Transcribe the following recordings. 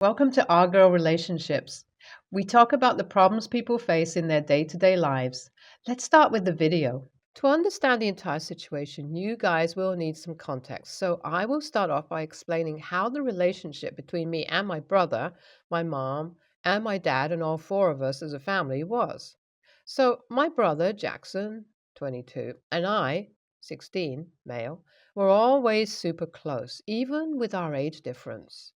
Welcome to Our Girl Relationships. We talk about the problems people face in their day to day lives. Let's start with the video. To understand the entire situation, you guys will need some context. So I will start off by explaining how the relationship between me and my brother, my mom, and my dad, and all four of us as a family was. So my brother, Jackson, 22, and I, 16, male, were always super close, even with our age difference.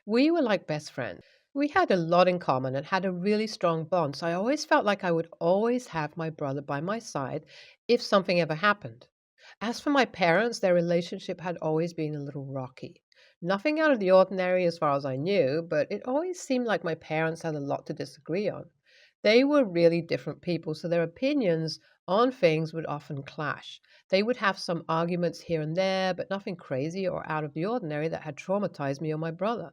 We were like best friends. We had a lot in common and had a really strong bond, so I always felt like I would always have my brother by my side if something ever happened. As for my parents, their relationship had always been a little rocky. Nothing out of the ordinary as far as I knew, but it always seemed like my parents had a lot to disagree on. They were really different people, so their opinions on things would often clash. They would have some arguments here and there, but nothing crazy or out of the ordinary that had traumatized me or my brother.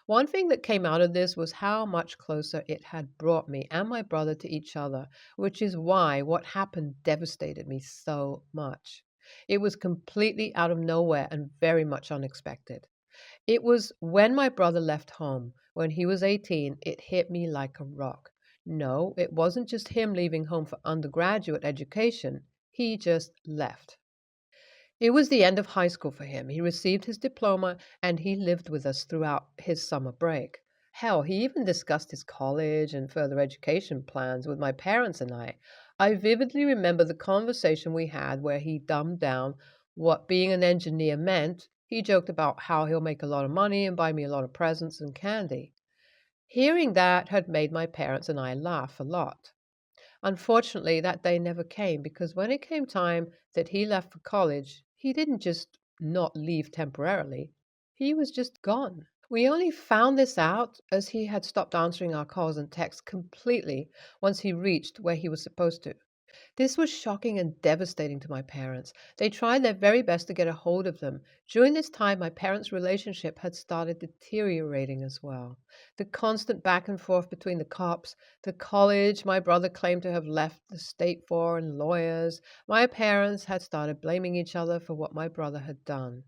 One thing that came out of this was how much closer it had brought me and my brother to each other, which is why what happened devastated me so much. It was completely out of nowhere and very much unexpected. It was when my brother left home, when he was 18, it hit me like a rock. No, it wasn't just him leaving home for undergraduate education, he just left. It was the end of high school for him. He received his diploma and he lived with us throughout his summer break. Hell, he even discussed his college and further education plans with my parents and I. I vividly remember the conversation we had where he dumbed down what being an engineer meant. He joked about how he'll make a lot of money and buy me a lot of presents and candy. Hearing that had made my parents and I laugh a lot. Unfortunately, that day never came because when it came time that he left for college, he didn't just not leave temporarily. He was just gone. We only found this out as he had stopped answering our calls and texts completely once he reached where he was supposed to. This was shocking and devastating to my parents. They tried their very best to get a hold of them. During this time, my parents' relationship had started deteriorating as well. The constant back and forth between the cops, the college my brother claimed to have left the state for, and lawyers, my parents had started blaming each other for what my brother had done.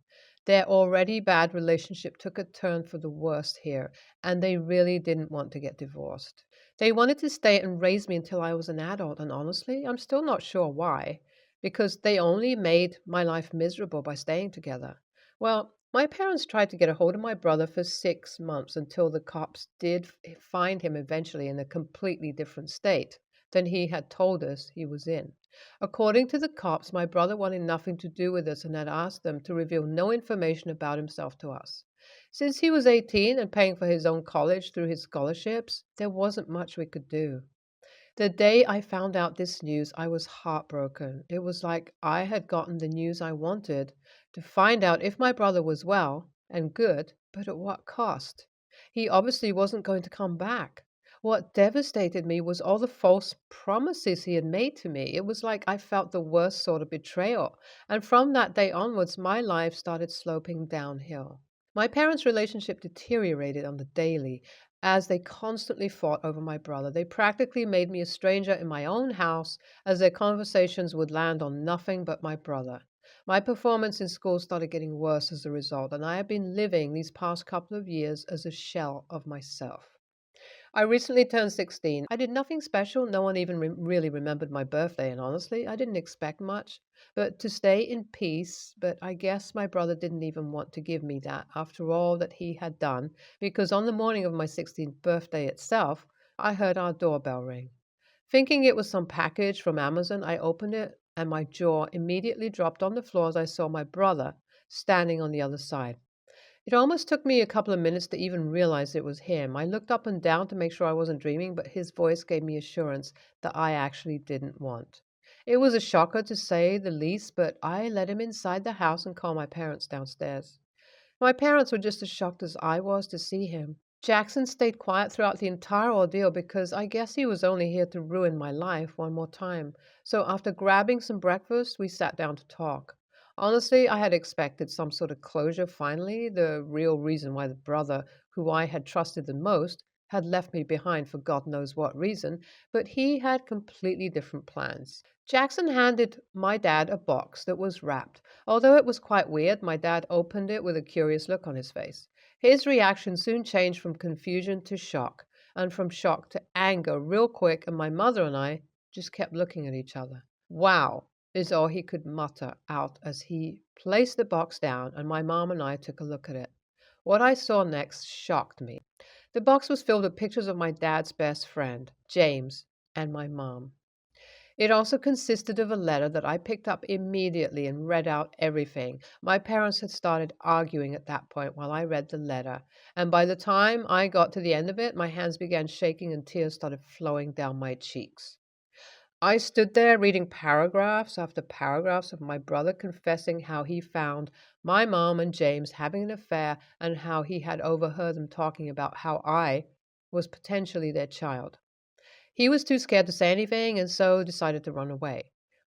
Their already bad relationship took a turn for the worse here, and they really didn't want to get divorced. They wanted to stay and raise me until I was an adult, and honestly, I'm still not sure why, because they only made my life miserable by staying together. Well, my parents tried to get a hold of my brother for 6 months until the cops did find him eventually in a completely different state than he had told us he was in. According to the cops, my brother wanted nothing to do with us and had asked them to reveal no information about himself to us. Since he was 18 and paying for his own college through his scholarships, there wasn't much we could do. The day I found out this news, I was heartbroken. It was like I had gotten the news I wanted to find out if my brother was well and good, but at what cost? He obviously wasn't going to come back. What devastated me was all the false promises he had made to me. It was like I felt the worst sort of betrayal. And from that day onwards, my life started sloping downhill. My parents' relationship deteriorated on the daily as they constantly fought over my brother. They practically made me a stranger in my own house as their conversations would land on nothing but my brother. My performance in school started getting worse as a result, and I have been living these past couple of years as a shell of myself. I recently turned 16. I did nothing special. No one even really remembered my birthday, and honestly, I didn't expect much. But to stay in peace, but I guess my brother didn't even want to give me that after all that he had done, because on the morning of my 16th birthday itself, I heard our doorbell ring. Thinking it was some package from Amazon, I opened it, and my jaw immediately dropped on the floor as I saw my brother standing on the other side. It almost took me a couple of minutes to even realize it was him. I looked up and down to make sure I wasn't dreaming, but his voice gave me assurance that I actually didn't want. It was a shocker to say the least, but I let him inside the house and called my parents downstairs. My parents were just as shocked as I was to see him. Jackson stayed quiet throughout the entire ordeal because I guess he was only here to ruin my life one more time. So after grabbing some breakfast, we sat down to talk. Honestly, I had expected some sort of closure finally, the real reason why the brother, who I had trusted the most, had left me behind for God knows what reason, but he had completely different plans. Jackson handed my dad a box that was wrapped. Although it was quite weird, my dad opened it with a curious look on his face. His reaction soon changed from confusion to shock, and from shock to anger real quick, and my mother and I just kept looking at each other. Wow, is all he could mutter out as he placed the box down, and my mom and I took a look at it. What I saw next shocked me. The box was filled with pictures of my dad's best friend, James, and my mom. It also consisted of a letter that I picked up immediately and read out everything. My parents had started arguing at that point while I read the letter, and by the time I got to the end of it, my hands began shaking and tears started flowing down my cheeks. I stood there reading paragraphs after paragraphs of my brother confessing how he found my mom and James having an affair and how he had overheard them talking about how I was potentially their child. He was too scared to say anything and so decided to run away.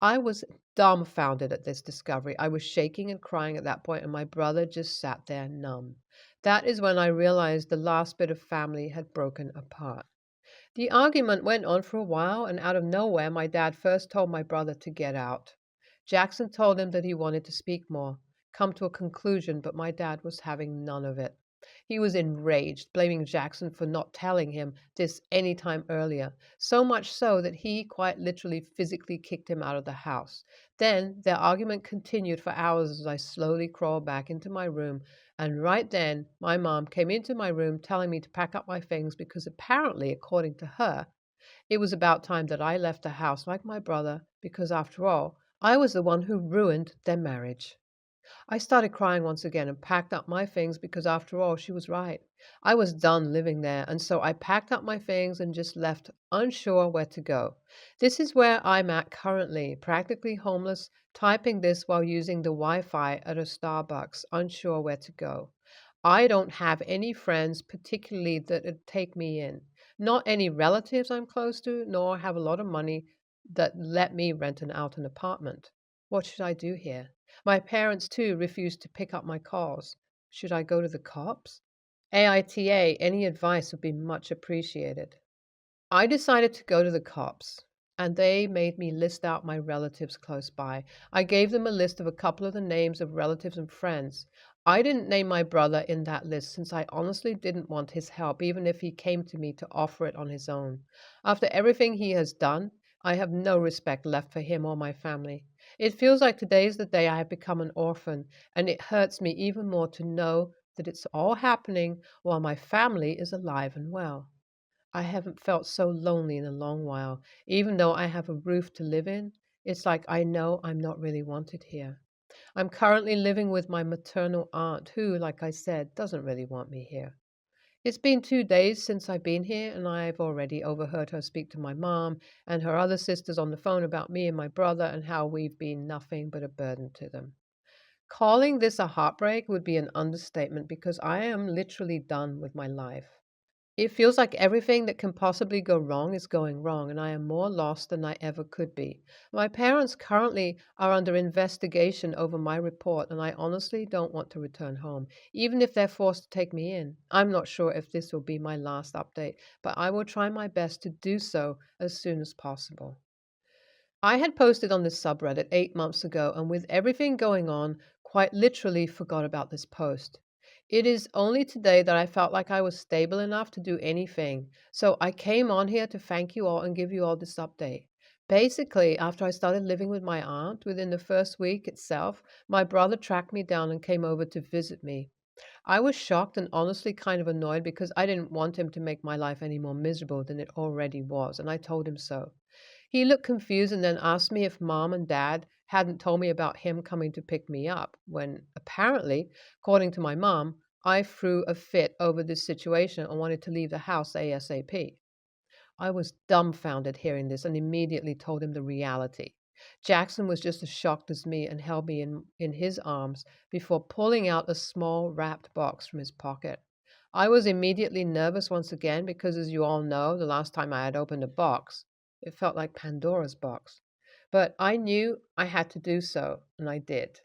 I was dumbfounded at this discovery. I was shaking and crying at that point, and my brother just sat there numb. That is when I realized the last bit of family had broken apart. The argument went on for a while, and out of nowhere, my dad first told my brother to get out. Jackson told him that he wanted to speak more, come to a conclusion, but my dad was having none of it. He was enraged, blaming Jackson for not telling him this any time earlier, so much so that he quite literally physically kicked him out of the house. Then their argument continued for hours as I slowly crawled back into my room, and right then my mom came into my room telling me to pack up my things because apparently, according to her, it was about time that I left the house like my brother because, after all, I was the one who ruined their marriage. I started crying once again and packed up my things because, after all, she was right. I was done living there, and so I packed up my things and just left, unsure where to go. This is where I'm at currently, practically homeless, typing this while using the Wi Fi at a Starbucks, unsure where to go. I don't have any friends, particularly that would take me in. Not any relatives I'm close to, nor have a lot of money that let me rent out an apartment. What should I do here? My parents, too, refused to pick up my calls. Should I go to the cops? AITA, any advice would be much appreciated. I decided to go to the cops, and they made me list out my relatives close by. I gave them a list of a couple of the names of relatives and friends. I didn't name my brother in that list since I honestly didn't want his help, even if he came to me to offer it on his own. After everything he has done, I have no respect left for him or my family. It feels like today is the day I have become an orphan, and it hurts me even more to know that it's all happening while my family is alive and well. I haven't felt so lonely in a long while. Even though I have a roof to live in, it's like I know I'm not really wanted here. I'm currently living with my maternal aunt, who, like I said, doesn't really want me here. It's been 2 days since I've been here, and I've already overheard her speak to my mom and her other sisters on the phone about me and my brother and how we've been nothing but a burden to them. Calling this a heartbreak would be an understatement because I am literally done with my life. It feels like everything that can possibly go wrong is going wrong, and I am more lost than I ever could be. My parents currently are under investigation over my report, and I honestly don't want to return home, even if they're forced to take me in. I'm not sure if this will be my last update, but I will try my best to do so as soon as possible. I had posted on this subreddit 8 months ago, and with everything going on, quite literally forgot about this post. It is only today that I felt like I was stable enough to do anything, so I came on here to thank you all and give you all this update. Basically, after I started living with my aunt, within the first week itself, my brother tracked me down and came over to visit me. I was shocked and honestly kind of annoyed because I didn't want him to make my life any more miserable than it already was, and I told him so. He looked confused and then asked me if mom and dad hadn't told me about him coming to pick me up, when apparently, according to my mom, I threw a fit over this situation and wanted to leave the house ASAP. I was dumbfounded hearing this and immediately told him the reality. Jackson was just as shocked as me and held me in his arms before pulling out a small wrapped box from his pocket. I was immediately nervous once again because, as you all know, the last time I had opened a box, it felt like Pandora's box. But I knew I had to do so, and I did.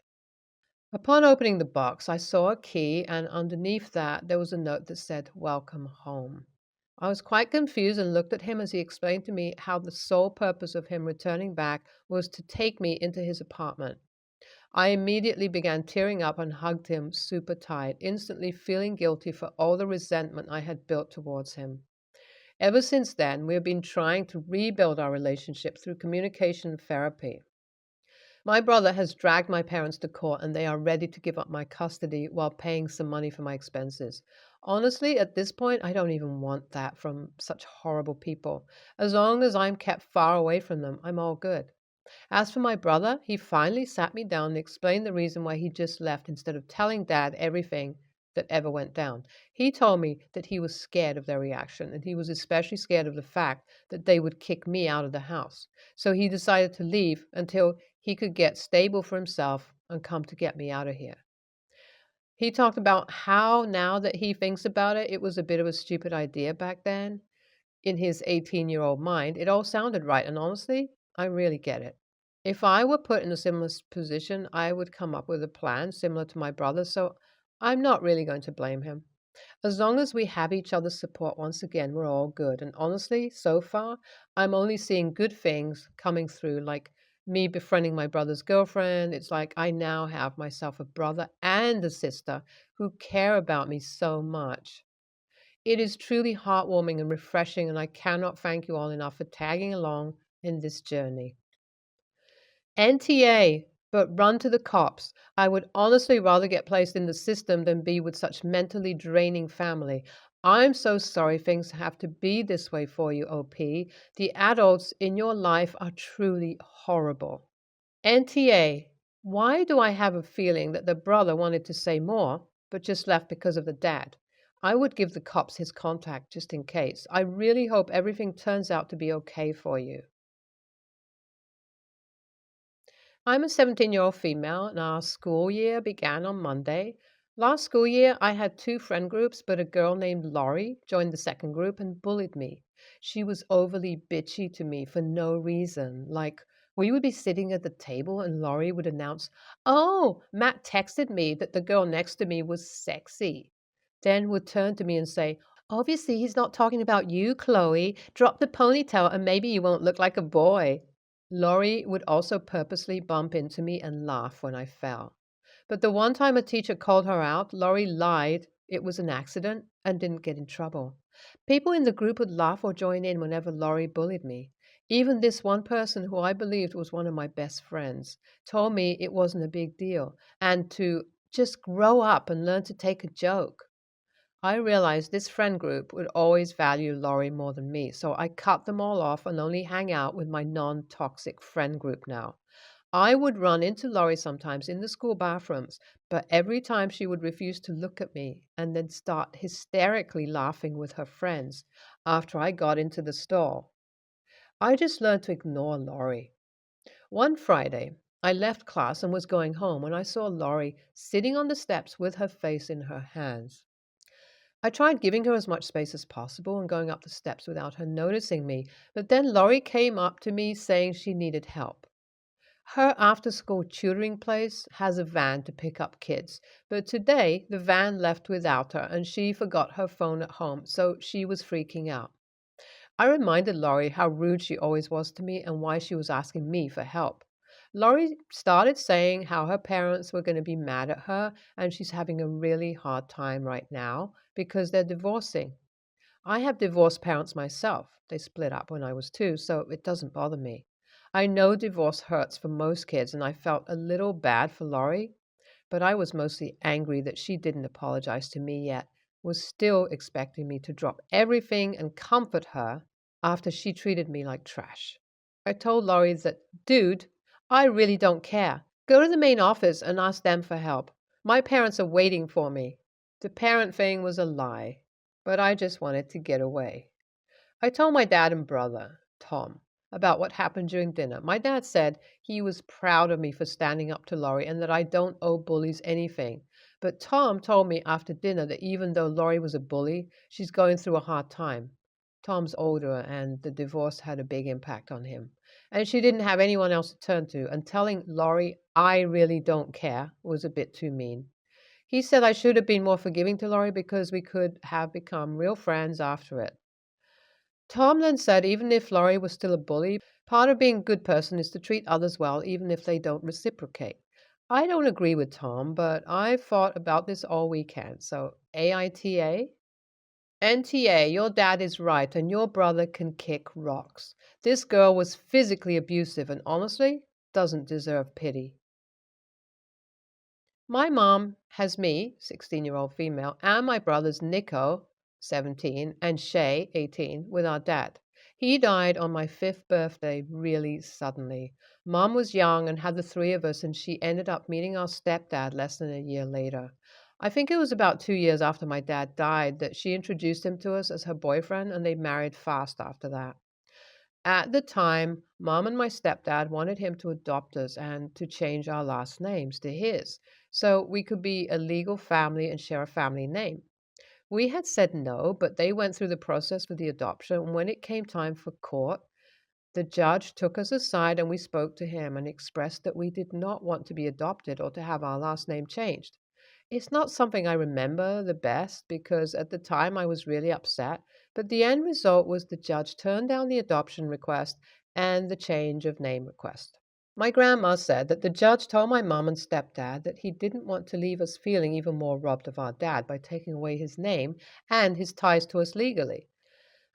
Upon opening the box, I saw a key, and underneath that there was a note that said, "Welcome home." I was quite confused and looked at him as he explained to me how the sole purpose of him returning back was to take me into his apartment. I immediately began tearing up and hugged him super tight, instantly feeling guilty for all the resentment I had built towards him. Ever since then, we have been trying to rebuild our relationship through communication and therapy. My brother has dragged my parents to court and they are ready to give up my custody while paying some money for my expenses. Honestly, at this point, I don't even want that from such horrible people. As long as I'm kept far away from them, I'm all good. As for my brother, he finally sat me down and explained the reason why he just left instead of telling Dad everything that ever went down. He told me that he was scared of their reaction, and he was especially scared of the fact that they would kick me out of the house. So he decided to leave until he could get stable for himself and come to get me out of here. He talked about how now that he thinks about it, it was a bit of a stupid idea back then. In his 18-year-old mind, it all sounded right, and honestly, I really get it. If I were put in a similar position, I would come up with a plan similar to my brother, so I'm not really going to blame him. As long as we have each other's support once again, we're all good. And honestly, so far, I'm only seeing good things coming through, like me befriending my brother's girlfriend. It's like I now have myself a brother and a sister who care about me so much. It is truly heartwarming and refreshing, and I cannot thank you all enough for tagging along in this journey. NTA, but run to the cops. I would honestly rather get placed in the system than be with such mentally draining family. I'm so sorry things have to be this way for you, OP. The adults in your life are truly horrible. NTA, why do I have a feeling that the brother wanted to say more, but just left because of the dad? I would give the cops his contact just in case. I really hope everything turns out to be okay for you. I'm a 17-year-old female, and our school year began on Monday. Last school year, I had two friend groups, but a girl named Laurie joined the second group and bullied me. She was overly bitchy to me for no reason. Like, we would be sitting at the table, and Laurie would announce, "Oh, Matt texted me that the girl next to me was sexy." Then would turn to me and say, "Obviously, he's not talking about you, Chloe. Drop the ponytail, and maybe you won't look like a boy." Laurie would also purposely bump into me and laugh when I fell. But the one time a teacher called her out, Laurie lied it was an accident and didn't get in trouble. People in the group would laugh or join in whenever Laurie bullied me. Even this one person, who I believed was one of my best friends, told me it wasn't a big deal and to just grow up and learn to take a joke. I realized this friend group would always value Laurie more than me, so I cut them all off and only hang out with my non toxic friend group now. I would run into Laurie sometimes in the school bathrooms, but every time she would refuse to look at me and then start hysterically laughing with her friends after I got into the stall. I just learned to ignore Laurie. One Friday, I left class and was going home when I saw Laurie sitting on the steps with her face in her hands. I tried giving her as much space as possible and going up the steps without her noticing me, but then Laurie came up to me saying she needed help. Her after school tutoring place has a van to pick up kids, but today the van left without her and she forgot her phone at home, so she was freaking out. I reminded Laurie how rude she always was to me and why she was asking me for help. Laurie started saying how her parents were going to be mad at her and she's having a really hard time right now because they're divorcing. I have divorced parents myself. They split up when I was 2, so it doesn't bother me. I know divorce hurts for most kids, and I felt a little bad for Laurie, but I was mostly angry that she didn't apologize to me yet, was still expecting me to drop everything and comfort her after she treated me like trash. I told Laurie that, "Dude, I really don't care. Go to the main office and ask them for help. My parents are waiting for me." The parent thing was a lie, but I just wanted to get away. I told my dad and brother, Tom, about what happened during dinner. My dad said he was proud of me for standing up to Laurie and that I don't owe bullies anything. But Tom told me after dinner that even though Laurie was a bully, she's going through a hard time. Tom's older and the divorce had a big impact on him. And she didn't have anyone else to turn to, and telling Laurie I really don't care was a bit too mean. He said I should have been more forgiving to Laurie because we could have become real friends after it. Tom then said even if Laurie was still a bully, part of being a good person is to treat others well even if they don't reciprocate. I don't agree with Tom, but I thought about this all weekend. So, AITA? NTA, your dad is right, and your brother can kick rocks. This girl was physically abusive and honestly doesn't deserve pity. My mom has me, 16-year-old female, and my brothers Nico, 17, and Shay, 18, with our dad. He died on my fifth birthday really suddenly. Mom was young and had the three of us, and she ended up meeting our stepdad less than a year later. I think it was about 2 years after my dad died that she introduced him to us as her boyfriend, and they married fast after that. At the time, mom and my stepdad wanted him to adopt us and to change our last names to his so we could be a legal family and share a family name. We had said no, but they went through the process for the adoption. And when it came time for court, the judge took us aside and we spoke to him and expressed that we did not want to be adopted or to have our last name changed. It's not something I remember the best because at the time I was really upset, but the end result was the judge turned down the adoption request and the change of name request. My grandma said that the judge told my mom and stepdad that he didn't want to leave us feeling even more robbed of our dad by taking away his name and his ties to us legally.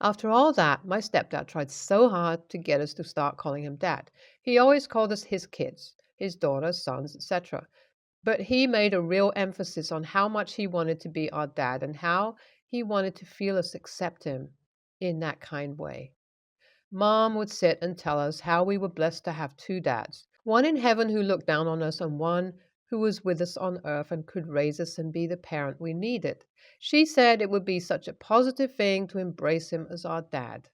After all that, my stepdad tried so hard to get us to start calling him dad. He always called us his kids, his daughters, sons, etc. But he made a real emphasis on how much he wanted to be our dad and how he wanted to feel us accept him in that kind way. Mom would sit and tell us how we were blessed to have two dads, one in heaven who looked down on us and one who was with us on earth and could raise us and be the parent we needed. She said it would be such a positive thing to embrace him as our dad.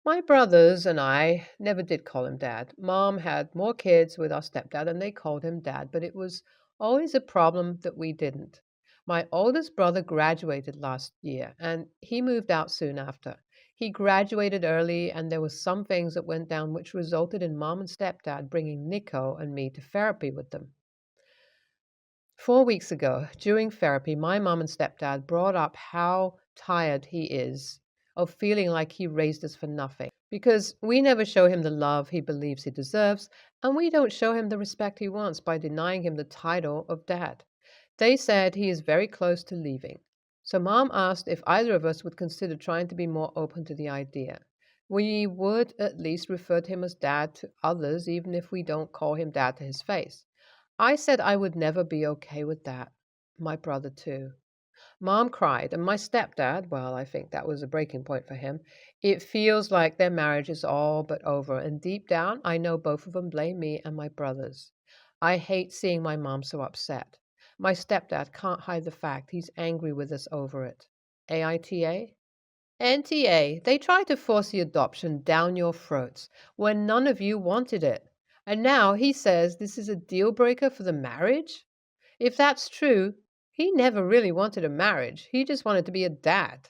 My brothers and I never did call him dad. Mom had more kids with our stepdad and they called him dad, but it was always a problem that we didn't. My oldest brother graduated last year and he moved out soon after. He graduated early and there were some things that went down which resulted in mom and stepdad bringing Nico and me to therapy with them. 4 weeks ago, during therapy, my mom and stepdad brought up how tired he is of feeling like he raised us for nothing because we never show him the love he believes he deserves, and we don't show him the respect he wants by denying him the title of dad. They said he is very close to leaving. So mom asked if either of us would consider trying to be more open to the idea. We would at least refer to him as dad to others, even if we don't call him dad to his face. I said I would never be okay with that. My brother, too. Mom cried, and my stepdad, well, I think that was a breaking point for him. It feels like their marriage is all but over, and deep down, I know both of them blame me and my brothers. I hate seeing my mom so upset. My stepdad can't hide the fact he's angry with us over it. AITA? NTA, they tried to force the adoption down your throats when none of you wanted it. And now he says this is a deal breaker for the marriage? If that's true, he never really wanted a marriage. He just wanted to be a dad.